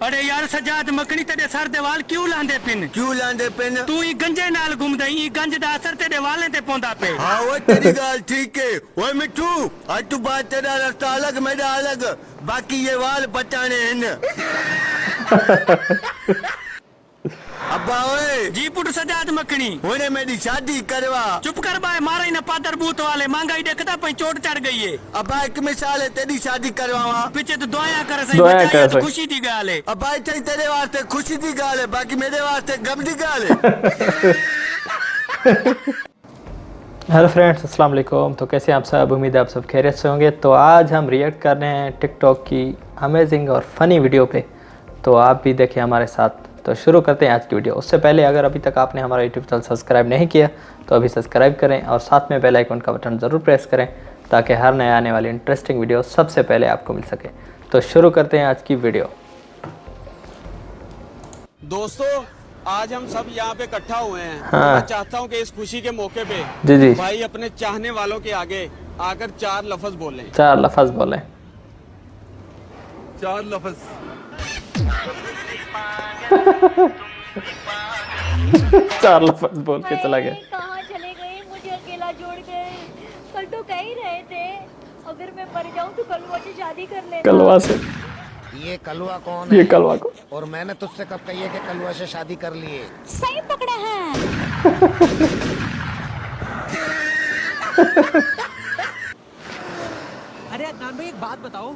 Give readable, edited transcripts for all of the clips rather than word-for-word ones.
अरे यार सजाद मकनी तेरे सर दे वाल क्यों लांदे पिन? क्यों लांदे पिन? तू ई गंजे नाल घुमदा ई गंज दा असर तेरे वालें ते पौंदा पे। हाँ वो तेरी गाल ठीक है। ओए मिठू आज तू बात तेरा रास्ता अलग मेरा अलग, बाकी ये वाल बचाने हैं। अब्बा ओए जी पुट सजाद मकनी होने मेरी शादी करवा। चुप कर बाय मारा ही ना पादर बूत वाले महंगाई देखता पे चोट चढ़ गई है। अब्बा एक मिसाल है तेरी शादी करवावा। पीछे तो दुआया कर सही दुआया बचाया कर तो सही। खुशी दी गाल है। अब्बा इतनी तेरे वास्ते खुशी दी गाल है, बाकी मेरे वास्ते गम दी गाल है। हेलो फ्रेंड्स, अस्सलाम वालेकुम। तो कैसे हैं आप सब? उम्मीद है आप सब खैरियत से होंगे। तो आज हम रिएक्ट कर रहे हैं टिकटॉक की अमेजिंग और फ़नी वीडियो पे, तो आप भी देखें हमारे साथ। तो शुरू करते हैं आज की वीडियो। उससे पहले अगर अभी तक आपने हमारा यूट्यूब चैनल सब्सक्राइब नहीं किया तो अभी सब्सक्राइब करें और साथ में बेल आइकन का बटन ज़रूर प्रेस करें ताकि हर नए आने वाली इंटरेस्टिंग वीडियो सबसे पहले आपको मिल सके। तो शुरू करते हैं आज की वीडियो। दोस्तों आज हम सब यहाँ पे इकट्ठा हुए हैं। हाँ। मैं चाहता हूँ कि इस खुशी के मौके पे जी जी, भाई अपने चाहने वालों के आगे आकर 4 लफ्ज बोलें। 4 लफ्ज़ बोलें। 4 लफ्ज। 4 लफ्ज़ बोल के चला गया। कहाँ चले गए, मुझे अकेला छोड़ गए। कल तो कह ही रहे थे अगर मैं मर जाऊँ तो कलवा से शादी कर लेना। कलवा से? ये कलवा कौन है? ये कलवा को? और मैंने तुझसे कब कही है कि कलवा से शादी कर लिए? सही पकड़ा है। अरे अदनान भाई एक बात बताओ,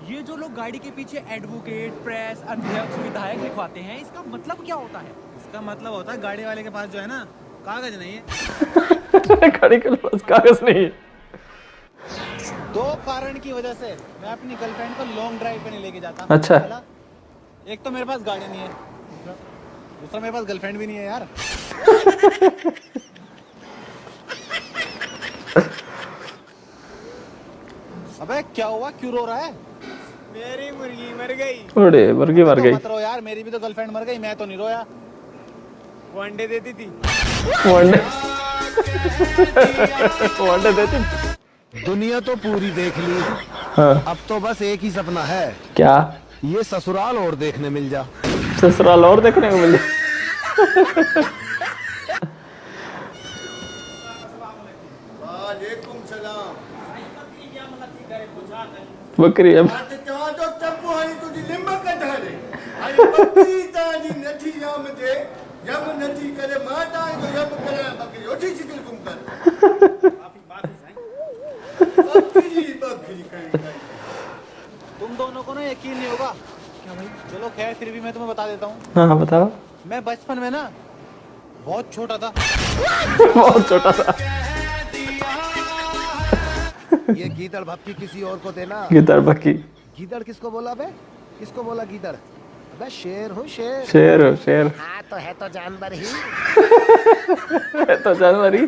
ये जो लोग गाड़ी के पीछे एडवोकेट, प्रेस, अध्यक्ष, विधायक लिखवाते हैं, इसका मतलब क्या होता है? इसका मतलब होता है गाड़ी वाले के पास जो है ना कागज नहीं है। गाड़ी के पास कागज नहीं है। 2 कारण की वजह से मैं अपनी गर्लफ्रेंड को लॉन्ग ड्राइव पे नहीं लेके जाता। अच्छा। पहला, एक तो मेरे पास गाड़ी नहीं है, दूसरा मेरे पास गर्लफ्रेंड भी नहीं है यार। अबे क्या हुआ, क्यों रो रहा है? मेरी मुर्गी मर गई। अरे मुर्गी मर गई। मत रो यार, मेरी भी तो गर्लफ्रेंड मर गई, मैं तो नहीं रोया। वो अंडे देती थी। वनडे वनडे देती। दुनिया तो पूरी देख ली, हाँ। अब तो बस एक ही सपना है, क्या? ये ससुराल और देखने मिल जा। ससुराल और देखने को मिले? वालेकुम सलाम। बकरी अब आज चवा तो चप्पू हणी तुझी लिंब कढारे। अरे बकरी ताजी नथी याम दे, यम नथी करे माता जो यम करे बकरी ओठी चिकल गुम कर। बकरी बकरी करे। तुम दोनों को ना यकीन नहीं होगा। क्या भाई? चलो खैर, फिर भी मैं तुम्हें बता देता हूँ। हाँ बताओ। मैं बचपन में ना बहुत छोटा था। बहुत छोटा था। ये गीदड़ भक्की किसी और को देना। गिटार बकी। गीदड़ किसको बोला बे? किसको बोला गीदड़? अबे शेर हूँ, शेर। शेर हो शेर। हाँ तो है तो जानवर ही। है तो January.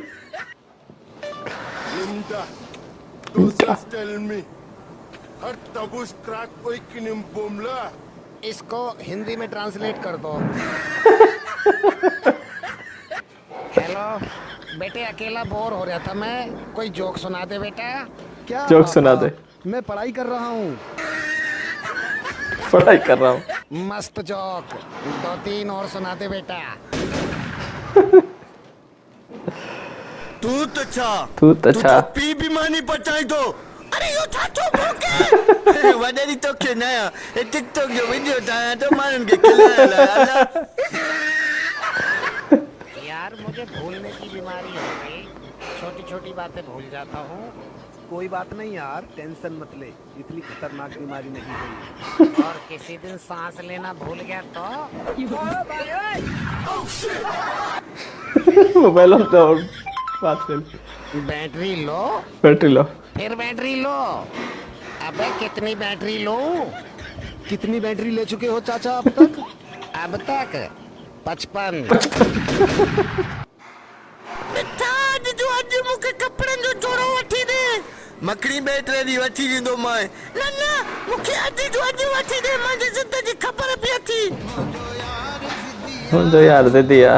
Linda, du sollst tell me. Hat da bus crack oik nim bomla. इसको हिंदी में ट्रांसलेट कर दो। हेलो बेटे, अकेला बोर हो रहा था मैं, कोई जोक सुना दे बेटा। क्या जोक सुना दे। मैं पढ़ाई कर रहा हूँ। पढ़ाई कर रहा हूँ। मस्त जोक, 2-3 और सुना दे बेटा। तू तो छा। तू तो छा। पी बीमानी पचाई तो। अरे यो छाछो भूके। वडेरी तो के नया ए टिकटॉक जो वीडियो था तो मारन के खिलाया। यार मुझे भूलने की बीमारी हो गई, छोटी छोटी बातें भूल जाता हूँ। कोई बात नहीं यार, टेंशन मत ले, इतनी खतरनाक बीमारी नहीं है। और किसी दिन सांस लेना भूल गया तो मोबाइल ऑन दो। बात कर। Battery low, battery low. फिर बैटरी लो। अबे कितनी बैटरी लो? कितनी बैटरी ले चुके हो चाचा अब तक? अब तक 55। मिठाज जो आज मुके कपड़न जो जोड़ो वठी दे। मकड़ी बैटरी दी वठी दींदो मैं। ना ना मुके आज जो आज वठी दे, मुझे जिंदगी खबर पिया थी। जो यार दे दिया।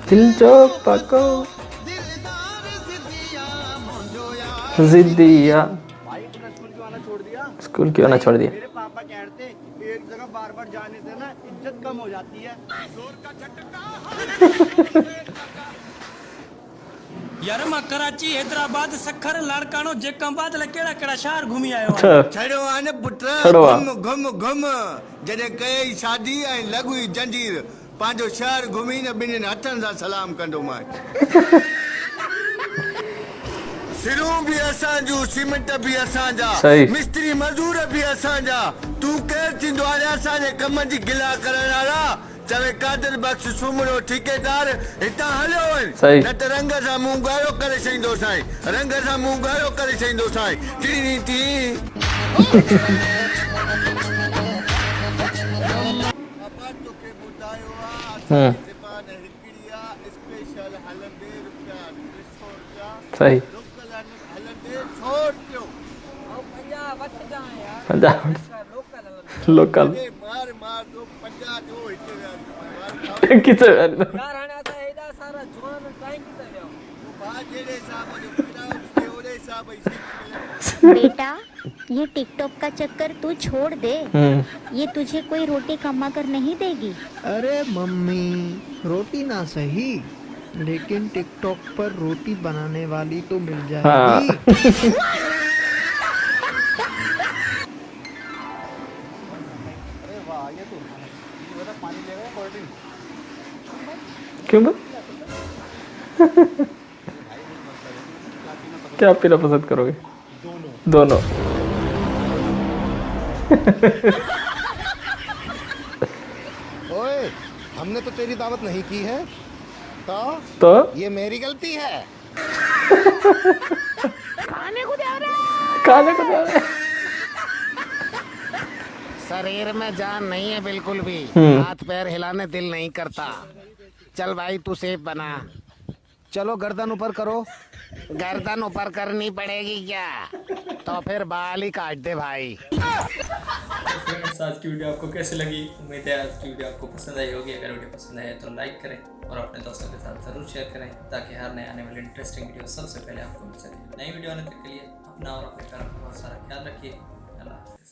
दिल जो पको। जिद्दिया। भाई तूने स्कूल क्यों आना छोड़ दिया? स्कूल क्यों ना छोड़ दिया? मेरे पापा कहते एक जगह बार बार जाने से ना इज्जत कम हो जाती है। यार मां कराची हैदराबाद सखर लाड़कानो जेकंबाद केड़ा केड़ा शहर घूमी आयो अच्छा, छड़ो आ न पुट छड़ो आ। घुम घुम घुम जॾहिं कई शादी ऐं लॻुई जंजीर पंहिंजो शहर घुमी न ॿिन्हिनि हथनि सां सलाम कंदो मां सिरूं बि असांजूं सीमेंट बि असांजा सही। मिस्त्री मज़दूर बि असांजा तूं केरु थींदो आहे असांजे कम जी गिला करण वारा चवे कादिर बख़्श सुमरो ठेकेदार हितां हलियो सही। वञ न त रंग सां मुंहुं ॻाढ़ो करे छॾींदो साईं रंग सां मुंहुं ॻाढ़ो करे छॾींदो साईं टी टी पापा तोखे ॿुधायो आहे असांजी ज़बान हिकिड़ी आहे स्पेशल हलंदे रुपया 300 रुपया सही। लोकल हलंदे 100 रुपयो लोकल अरे मार मार दो 50 जो हिते किथे यार हाणे असां हेॾा सारा जुवान टाइम किथे विया बाहर जेड़े हिसाब जो ॿुधायो मूंखे ओड़े हिसाब जी सीट मिले बेटा ये टिकटॉक का चक्कर तू छोड़ दे। ये तुझे कोई रोटी कमा कर नहीं देगी। अरे मम्मी रोटी ना सही लेकिन टिकटॉक पर रोटी बनाने वाली तो मिल जाएगी। अरे वाह ये तो बता पानी लेगा कोल्ड ड्रिंक? क्यों बे? क्या पीना पसंद करोगे? दोनों। ओए हमने तो तेरी दावत नहीं की है तो ये मेरी गलती है। खाने को दे रहे। शरीर में जान नहीं है बिल्कुल भी, हाथ पैर हिलाने दिल नहीं करता। चल भाई तू सेफ बना। चलो गर्दन ऊपर करो। गर्दन ऊपर करनी पड़ेगी क्या? तो फिर बाल ही काट दे भाई। फ्रेंड्स आज की वीडियो आपको कैसी लगी? उम्मीद है आज की वीडियो आपको पसंद आई होगी। अगर वीडियो पसंद आए तो लाइक करें और अपने दोस्तों के साथ ज़रूर शेयर करें ताकि हर नए आने वाली इंटरेस्टिंग वीडियो सबसे पहले आपको मिल सके। नई वीडियो आने तक के लिए अपना और अपने घर का बहुत सारा ख्याल रखिए। अल्लाह हाफ़िज़।